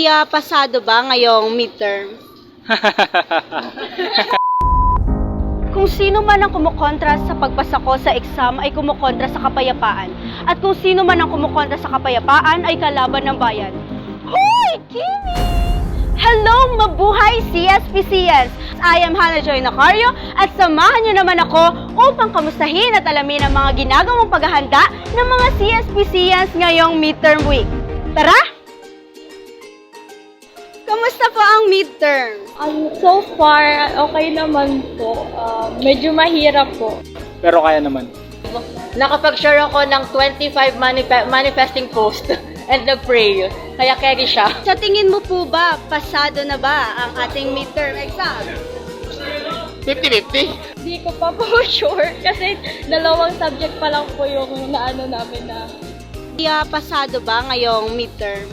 Pasado ba ngayong midterm? Kung sino man ang kumukontra sa pagpasa ko sa exam ay kumukontra sa kapayapaan. At kung sino man ang kumukontra sa kapayapaan ay kalaban ng bayan. Hoy, Kimi! Hello, mabuhay CSPCS! I am Hannah Joy Nacario at samahan niyo naman ako upang kamustahin at alamin ang mga ginagawang paghahanda ng mga CSPCS ngayong midterm week. Tara! Kamusta po ang midterm? So far, okay naman po. Medyo mahirap po. Pero kaya naman. Nakapag-share ako ng 25 manifesting post and nag-pray. Kaya carry siya. Sa tingin mo po ba, pasado na ba ang ating midterm exam? 50-50? Di ko pa po sure kasi dalawang subject pa lang po yung naano namin na. Pasado ba ngayong midterm?